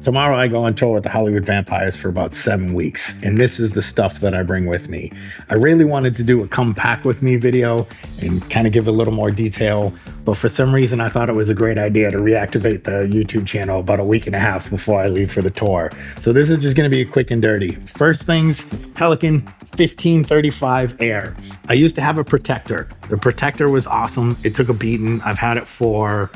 Tomorrow I go on tour with the Hollywood Vampires for about 7 weeks, and this is the stuff that I bring with me. I really wanted to do a come pack with me video and kind of give a little more detail, but for some reason I thought it was a great idea to reactivate the YouTube channel about a week and a half before I leave for the tour. So this is just gonna be a quick and dirty. First things, Pelican 1535 Air. I used to have a protector. The protector was awesome. It took a beating. I've had it for,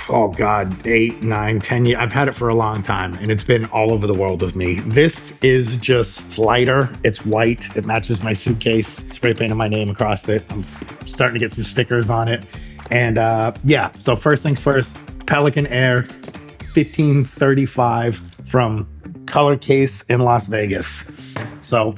oh God, 8, 9, 10 years. I've had it for a long time and it's been all over the world with me. This is just lighter. It's white. It matches my suitcase. Spray painted my name across it. I'm starting to get some stickers on it. And yeah, so first things first, Pelican Air 1535 from Color Case in Las Vegas. So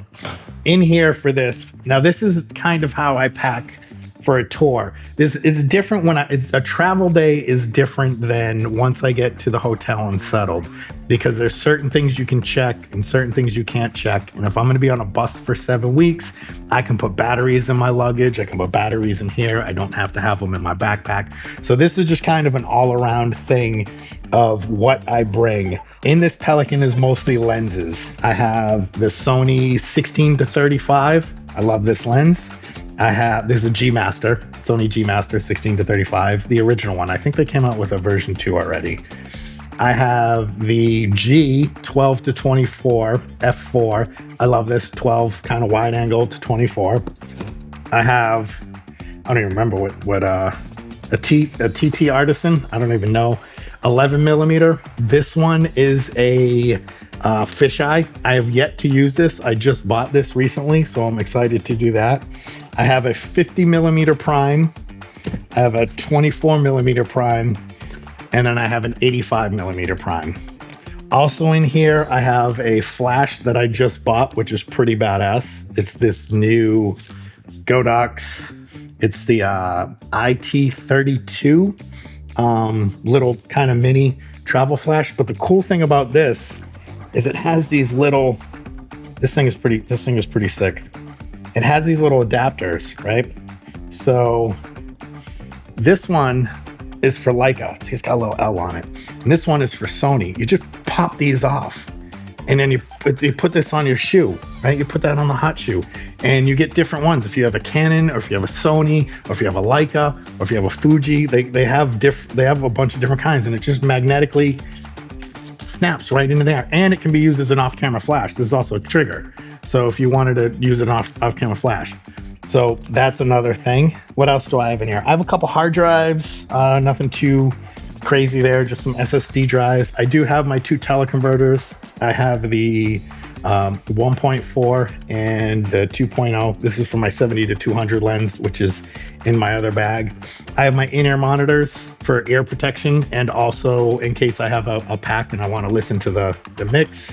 in here for this, now this is kind of how I pack for a tour. This is different when a travel day is different than once I get to the hotel and settled, because there's certain things you can check and certain things you can't check. And if I'm gonna be on a bus for 7 weeks, I can put batteries in my luggage. I can put batteries in here. I don't have to have them in my backpack. So this is just kind of an all around thing of what I bring. In this Pelican is mostly lenses. I have the Sony 16 to 35. I love this lens. This is a G Master, Sony G Master 16 to 35, the original one. I think they came out with a version 2 already. I have the G 12 to 24 f4. I love this 12 kind of wide angle to 24. I have, I don't even remember what a TT Artisan. I don't even know. 11 millimeter. This one is a fisheye. I have yet to use this. I just bought this recently, so I'm excited to do that. I have a 50 millimeter prime. I have a 24 millimeter prime, and then I have an 85 millimeter prime. Also in here, I have a flash that I just bought, which is pretty badass. It's this new Godox. It's the IT32 little kind of mini travel flash. But the cool thing about this is it has these little, this thing is pretty sick. It has these little adapters, right? So this one is for Leica. It's got a little L on it. And this one is for Sony. You just pop these off and then you put this on your shoe, right? You put that on the hot shoe and you get different ones. If you have a Canon or if you have a Sony or if you have a Leica or if you have a Fuji, they have a bunch of different kinds, and it just magnetically snaps right into there. And it can be used as an off-camera flash. There's also a trigger. So if you wanted to use an off-camera flash. So that's another thing. What else do I have in here? I have a couple hard drives, nothing too crazy there, just some SSD drives. I do have my 2 teleconverters. I have the 1.4 and the 2.0. This is for my 70 to 200 lens, which is in my other bag. I have my in-ear monitors for ear protection, and also in case I have a pack and I want to listen to the mix.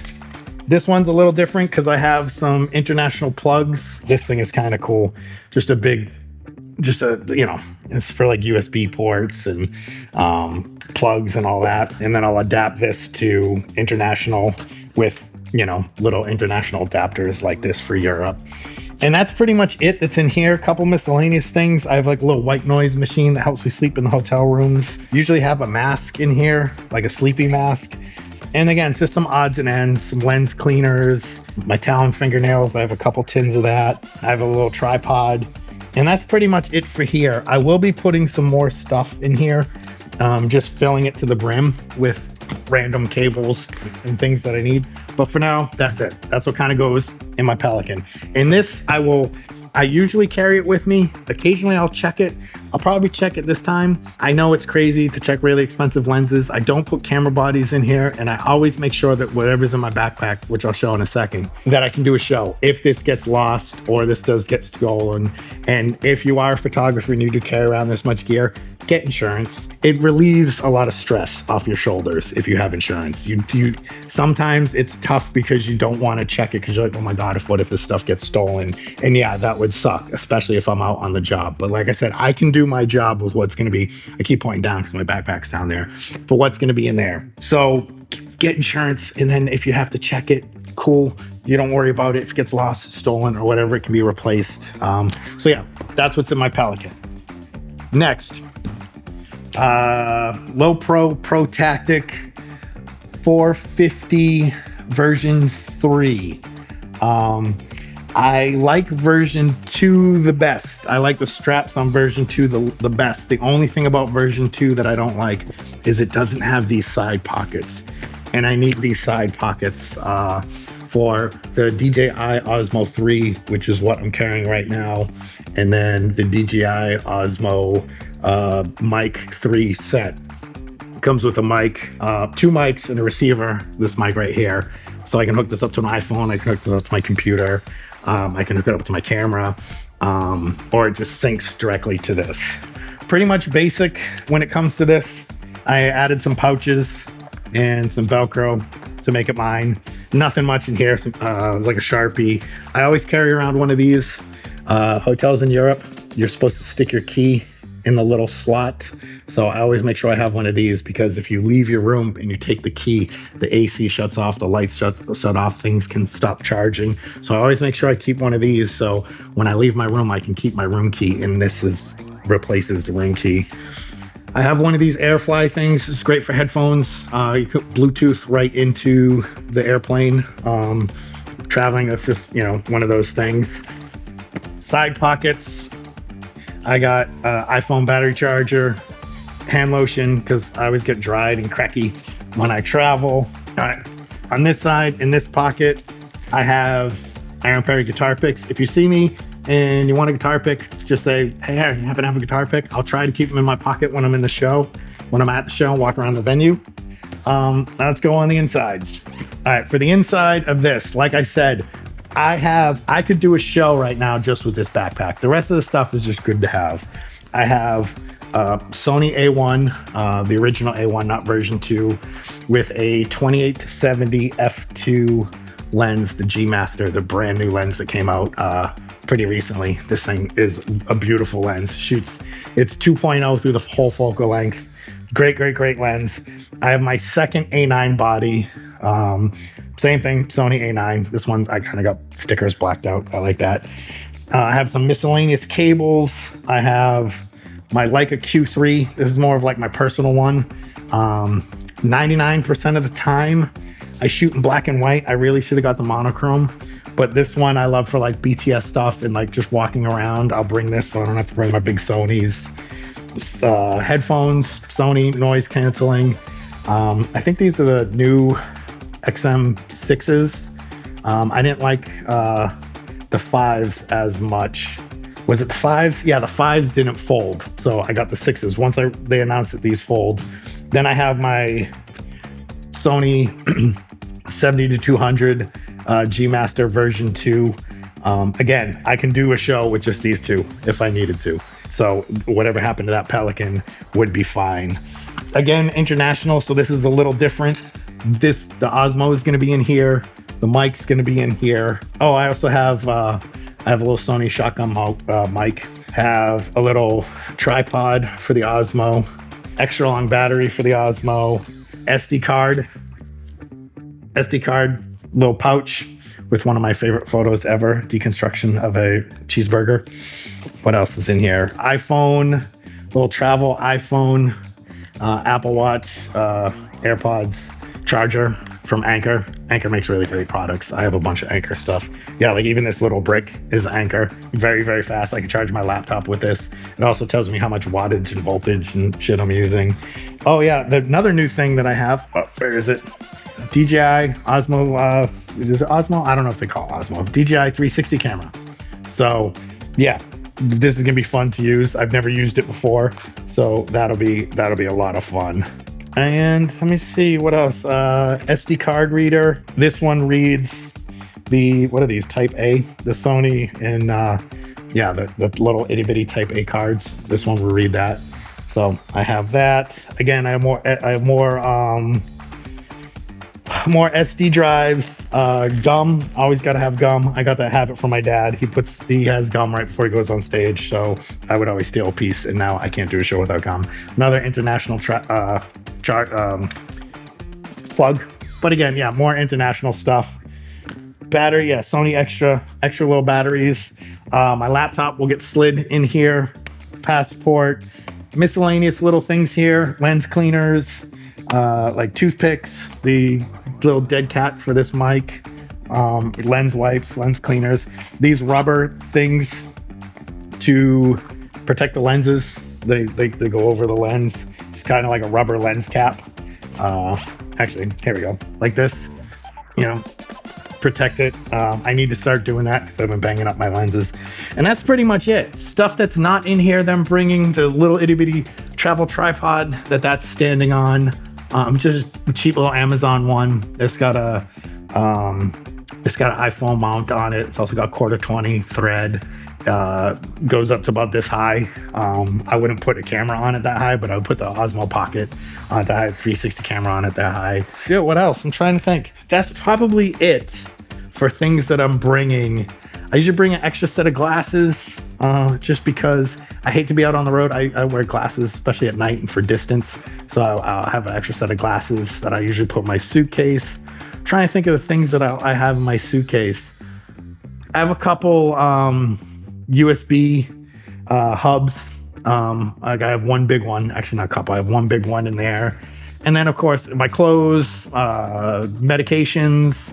This one's a little different because I have some international plugs. This thing is kind of cool. It's for like USB ports and plugs and all that. And then I'll adapt this to international with, little international adapters like this for Europe. And that's pretty much it that's in here. A couple miscellaneous things. I have like a little white noise machine that helps me sleep in the hotel rooms. Usually have a mask in here, like a sleeping mask. And again, it's just some odds and ends, some lens cleaners, my Talon fingernails. I have a couple tins of that. I have a little tripod. And that's pretty much it for here. I will be putting some more stuff in here, just filling it to the brim with random cables and things that I need. But for now, that's it. That's what kind of goes in my Pelican. And this, I usually carry it with me. Occasionally I'll check it. I'll probably check it this time. I know it's crazy to check really expensive lenses. I don't put camera bodies in here, and I always make sure that whatever's in my backpack, which I'll show in a second, that I can do a show if this gets lost or this get stolen. And if you are a photographer and you do carry around this much gear, get insurance. It relieves a lot of stress off your shoulders if you have insurance. You sometimes it's tough because you don't want to check it because you're like, oh my God, what if this stuff gets stolen? And yeah, that would suck, especially if I'm out on the job. But like I said, I can do my job with what's going to be, I keep pointing down because my backpack's down there, for what's going to be in there. So get insurance, and then if you have to check it, cool. You don't worry about it. If it gets lost, stolen, or whatever, it can be replaced. So yeah, that's what's in my Pelican. Next, Lowepro Pro Tactic 450 version 3. I like version 2 the best. I like the straps on version 2 the best. The only thing about version 2 that I don't like is it doesn't have these side pockets. And I need these side pockets for the DJI Osmo 3, which is what I'm carrying right now. And then the DJI Osmo mic 3 set. Comes with a mic, 2 mics and a receiver, this mic right here. So I can hook this up to an iPhone, I can hook this up to my computer, I can hook it up to my camera, or it just syncs directly to this. Pretty much basic when it comes to this. I added some pouches and some Velcro to make it mine. Nothing much in here, like a Sharpie. I always carry around one of these. Hotels in Europe, you're supposed to stick your key in the little slot. So I always make sure I have one of these, because if you leave your room and you take the key, the AC shuts off, the lights shut off, things can stop charging. So I always make sure I keep one of these. So when I leave my room, I can keep my room key, and this replaces the room key. I have one of these Airfly things. It's great for headphones. You put Bluetooth right into the airplane. Traveling, that's just, one of those things. Side pockets. I got iPhone battery charger, hand lotion, because I always get dried and cracky when I travel. All right. On this side, in this pocket, I have Iron Perry guitar picks. If you see me and you want a guitar pick, just say, hey, I happen to have a guitar pick. I'll try to keep them in my pocket when I'm in the show, when I'm at the show and walk around the venue. Let's go on the inside. All right, for the inside of this, like I said, I could do a show right now just with this backpack. The rest of the stuff is just good to have. I have Sony A1, the original A1, not version 2, with a 28-70 f2 lens, the G Master, the brand new lens that came out pretty recently. This thing is a beautiful lens. It's 2.0 through the whole focal length. Great lens. I have my second A9 body. Same thing, Sony A9. This one, I kind of got stickers blacked out. I like that. I have some miscellaneous cables. I have my Leica Q3. This is more of like my personal one. 99% of the time, I shoot in black and white. I really should have got the monochrome. But this one I love for like BTS stuff and like just walking around. I'll bring this so I don't have to bring my big Sonys. Headphones, Sony noise canceling. I think these are the new XM6s. I didn't like the 5s as much. Was it the 5s? Yeah, the 5s didn't fold. So I got the 6s. Once they announced that these fold. Then I have my Sony 70-200 G Master version 2. Again, I can do a show with just these two if I needed to. So whatever happened to that Pelican would be fine. Again, international, so this is a little different. The Osmo is going to be in here. The mic's going to be in here. Oh, I also have a little Sony shotgun mic. Have a little tripod for the Osmo. Extra long battery for the Osmo. SD card, little pouch with one of my favorite photos ever, deconstruction of a cheeseburger. What else is in here? iPhone, little travel iPhone, Apple Watch, AirPods, charger from Anker. Anker makes really great products. I have a bunch of Anker stuff. Yeah, like even this little brick is Anker. Very fast. I can charge my laptop with this. It also tells me how much wattage and voltage and shit I'm using. Oh yeah, another new thing that I have. Oh, where is it? DJI Osmo. Is it Osmo? I don't know if they call it Osmo. DJI 360 camera. So yeah, this is gonna be fun to use. I've never used it before, so that'll be a lot of fun. And let me see what else. SD card reader. This one reads what are these? Type A. The Sony and the little itty bitty Type A cards. This one will read that. So I have that. Again, I have more SD drives. Gum. Always got to have gum. I got to have it from my dad. He has gum right before he goes on stage, so I would always steal a piece, and now I can't do a show without gum. Another international plug. But again, yeah, more international stuff. Battery, yeah, Sony extra little batteries. My laptop will get slid in here. Passport. Miscellaneous little things here. Lens cleaners. like toothpicks, the little dead cat for this mic, lens wipes, lens cleaners, these rubber things to protect the lenses. They go over the lens. It's kind of like a rubber lens cap. Actually, here we go, like this, you know, protect it. I need to start doing that because I've been banging up my lenses. And that's pretty much it. Stuff that's not in here, them bringing the little itty bitty travel tripod that's standing on. Just a cheap little Amazon one. It's got an iPhone mount on it. It's also got 1/4-20 thread. Goes up to about this high. I wouldn't put a camera on it that high, but I would put the Osmo Pocket on that high, 360 camera on it that high. Shit, what else? I'm trying to think. That's probably it for things that I'm bringing. I usually bring an extra set of glasses, just because I hate to be out on the road. I wear glasses, especially at night and for distance. So I'll have an extra set of glasses that I usually put in my suitcase. I'm trying to think of the things that I have in my suitcase. I have a couple USB hubs. I have one big one, actually not a couple, I have one big one in there. And then of course my clothes, medications,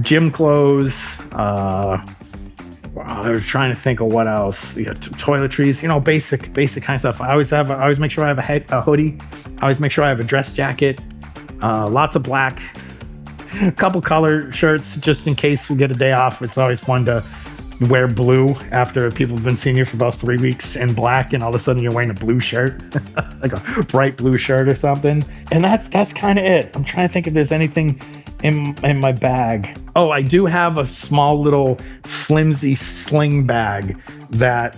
gym clothes. I was trying to think of what else. You got toiletries, you know, basic kind of stuff. I always make sure I have a hoodie. I always make sure I have a dress jacket, lots of black, a couple color shirts just in case we get a day off. It's always fun to wear blue after people have been seeing you for about 3 weeks in black, and all of a sudden you're wearing a blue shirt, like a bright blue shirt or something. And that's kind of it. I'm trying to think if there's anything in my bag. Oh, I do have a small little flimsy sling bag that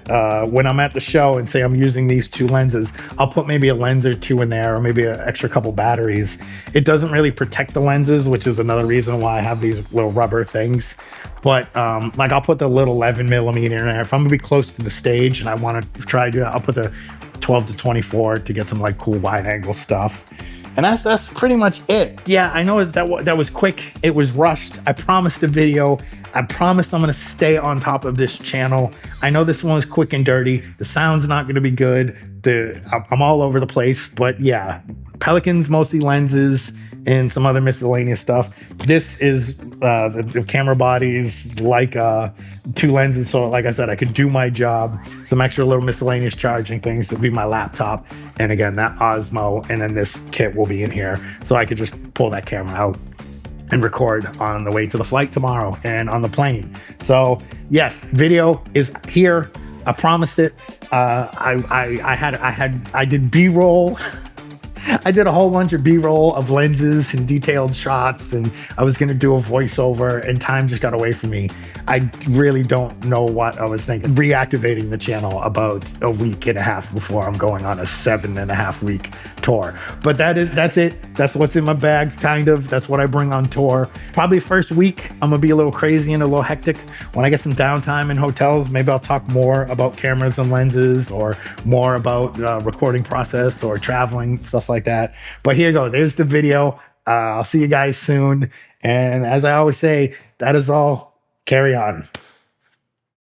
when I'm at the show and say I'm using these 2 lenses, I'll put maybe a lens or 2 in there, or maybe an extra couple batteries. It doesn't really protect the lenses, which is another reason why I have these little rubber things. But like I'll put the little 11mm in there. If I'm gonna be close to the stage and I want to try to do that, I'll put the 12-24 to get some like cool wide angle stuff. And that's pretty much it. Yeah, I know that was quick. It was rushed. I promised a video. I promised I'm gonna stay on top of this channel. I know this one was quick and dirty. The sound's not gonna be good. I'm all over the place, but yeah, Pelicans, mostly lenses, and some other miscellaneous stuff. This is the camera bodies, like 2 lenses. So like I said, I could do my job. Some extra little miscellaneous charging things to be my laptop. And again, that Osmo, and then this kit will be in here. So I could just pull that camera out and record on the way to the flight tomorrow and on the plane. So yes, video is here. I promised it. I did B-roll. I did a whole bunch of B-roll of lenses and detailed shots, and I was gonna do a voiceover, and time just got away from me. I really don't know what I was thinking. Reactivating the channel about a week and a half before I'm going on a 7.5-week tour. But that's it. That's what's in my bag, kind of. That's what I bring on tour. Probably first week, I'm gonna be a little crazy and a little hectic. When I get some downtime in hotels, maybe I'll talk more about cameras and lenses, or more about recording process or traveling, stuff like that. But here you go. There's the video. I'll see you guys soon. And as I always say, that is all. Carry on.